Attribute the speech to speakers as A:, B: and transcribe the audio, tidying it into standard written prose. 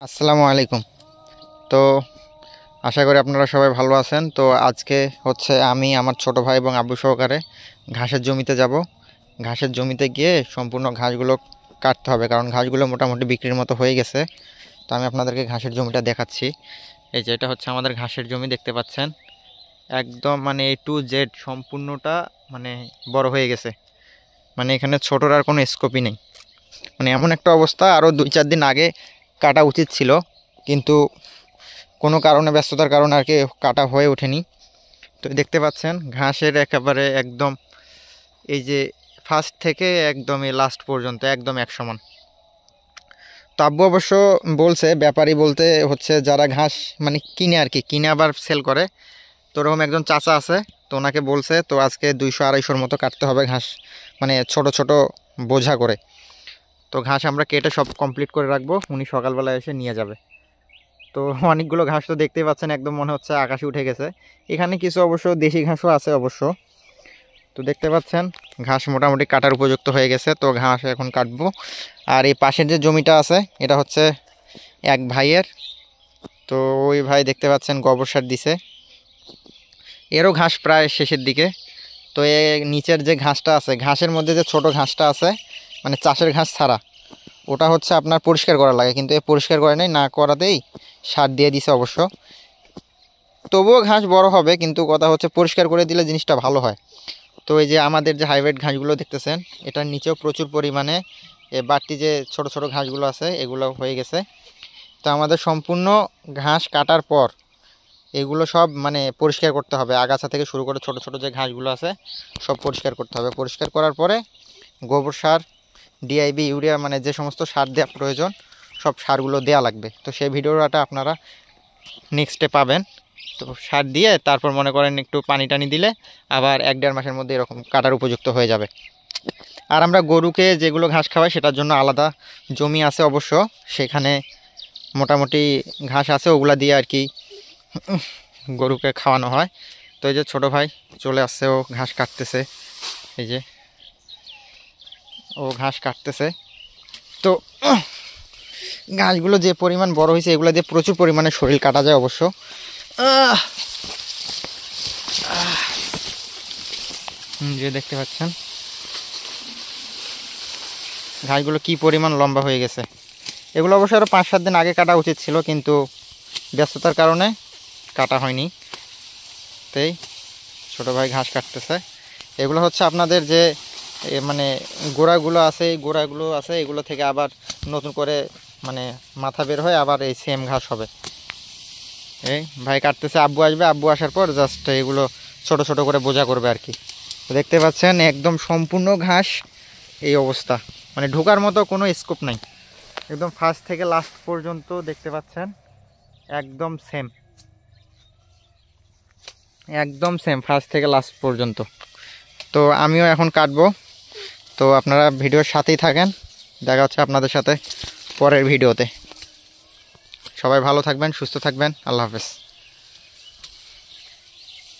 A: আসসালামু আলাইকুম। তো আশা করি আপনারা সবাই ভালো আছেন। তো আজকে হচ্ছে আমি আমার ছোট ভাই এবং আব্বু সহকারে ঘাসের জমিতে যাব। ঘাসের জমিতে গিয়ে সম্পূর্ণ ঘাসগুলো কাটতে হবে, কারণ ঘাসগুলো মোটামুটি বিক্রির মতো হয়ে গেছে। তো আমি আপনাদেরকে ঘাসের জমিটা দেখাচ্ছি। এই যে এটা হচ্ছে আমাদের ঘাসের জমি, দেখতে পাচ্ছেন একদম মানে A to Z সম্পূর্ণটা মানে বড় হয়ে গেছে। মানে এখানে ছোটোর আর কোনো স্কোপই নেই। মানে এমন একটা অবস্থা, আরও 2-4 দিন আগে কাটা উচিত ছিল, কিন্তু কোনো কারণে ব্যস্ততার কারণে আর কি কাটা হয়ে ওঠেনি। তো দেখতে পাচ্ছেন ঘাসের একেবারে একদম এই যে ফার্স্ট থেকে একদম এই লাস্ট পর্যন্ত একদম এক সমান। তো আব্বু অবশ্য বলছে, ব্যাপারী বলতে হচ্ছে যারা ঘাস মানে কিনে আর কি, কিনে আবার সেল করে, তো ওরকম একজন চাচা আছে। তো ওনাকে বলছে তো আজকে 200-250 মতো কাটতে হবে ঘাস, মানে ছোট ছোট বোঝা করে। তো ঘাস আমরা কেটে সব কমপ্লিট করে রাখবো, উনি সকালবেলা এসে নিয়ে যাবে। তো অনেকগুলো ঘাস তো দেখতেই পাচ্ছেন, একদম মনে হচ্ছে আকাশে উঠে গেছে। এখানে কিছু অবশ্য দেশি ঘাসও আছে অবশ্য। তো দেখতে পাচ্ছেন ঘাস মোটামুটি কাটার উপযুক্ত হয়ে গেছে, তো ঘাস এখন কাটবো। আর এই পাশের যে জমিটা আছে এটা হচ্ছে এক ভাইয়ের। তো ওই ভাই দেখতে পাচ্ছেন গোবর সার দিছে, এরও ঘাস প্রায় শেষের দিকে। তো নিচের যে ঘাসটা আছে, ঘাসের মধ্যে যে ছোট ঘাসটা আছে মানে চাষের ঘাস ছাড়া, ওটা হচ্ছে আপনার পরিষ্কার করা লাগে, কিন্তু এ পরিষ্কার করে নেই, না করাতেই সার দিয়ে দিছে অবশ্য। তবুও ঘাস বড় হবে, কিন্তু কথা হচ্ছে পরিষ্কার করে দিলে জিনিসটা ভালো হয়। তো এই যে আমাদের যে হাইব্রিড ঘাসগুলো দেখতেছেন, এটার নিচেও প্রচুর পরিমাণে বাড়তি যে ছোট ছোট ঘাসগুলো আছে এগুলো হয়ে গেছে। তো আমাদের সম্পূর্ণ ঘাস কাটার পর এগুলো সব মানে পরিষ্কার করতে হবে, আগাছা থেকে শুরু করে ছোট ছোট যে ঘাসগুলো আছে সব পরিষ্কার করতে হবে। পরিষ্কার করার পরে গোবর সার, ডিআইবি, ইউরিয়া, মানে যে সমস্ত সার দেওয়া প্রয়োজন সব সারগুলো দেওয়া লাগবে। তো সেই ভিডিওটা আপনারা নেক্সটে পাবেন। তো সার দিয়ে তারপর মনে করেন একটু পানি টানি দিলে আবার 1-1.5 মাসের মধ্যে এরকম কাটার উপযুক্ত হয়ে যাবে। আর আমরা গরুকে যেগুলো ঘাস খাওয়াই সেটার জন্য আলাদা জমি আছে অবশ্য, সেখানে মোটামুটি ঘাস আছে, ওগুলা দিয়ে আর কি গরুকে খাওয়ানো হয়। তো এই যে ছোটো ভাই চলে আসছে, ও ঘাস কাটতেছে, এই যে ও ঘাস কাটতেছে। তো ঘাসগুলো যে পরিমাণ বড় হয়েছে এগুলো দিয়ে প্রচুর পরিমাণে শরীর কাটা যায় অবশ্য। যে দেখতে পাচ্ছেন ঘাসগুলো কি পরিমাণ লম্বা হয়ে গেছে। এগুলো অবশ্য আরও 5-7 দিন আগে কাটা উচিত ছিল, কিন্তু ব্যস্ততার কারণে কাটা হয়নি। তাই ছোটো ভাই ঘাস কাটতেছে। এগুলো হচ্ছে আপনাদের যে মানে গোড়াগুলো আছে, এই গোড়াগুলো আছে, এগুলো থেকে আবার নতুন করে মানে মাথা বের হয়, আবার এই সেম ঘাস হবে। এই ভাই কাটতেছে, আব্বু আসবে, আব্বু আসার পর জাস্ট এগুলো ছোট ছোট করে বোঝা করবে আর কি। দেখতে পাচ্ছেন একদম সম্পূর্ণ ঘাস এই অবস্থা, মানে ঢোকার মতো কোনো স্কোপ নাই। একদম ফার্স্ট থেকে লাস্ট পর্যন্ত দেখতে পাচ্ছেন একদম সেম, একদম সেম ফার্স্ট থেকে লাস্ট পর্যন্ত। তো আমিও এখন কাটবো। তো আপনারা ভিডিওর সাথেই থাকেন, দেখা হচ্ছে আপনাদের সাথে পরের ভিডিওতে। সবাই ভালো থাকবেন, সুস্থ থাকবেন, আল্লাহ হাফেজ।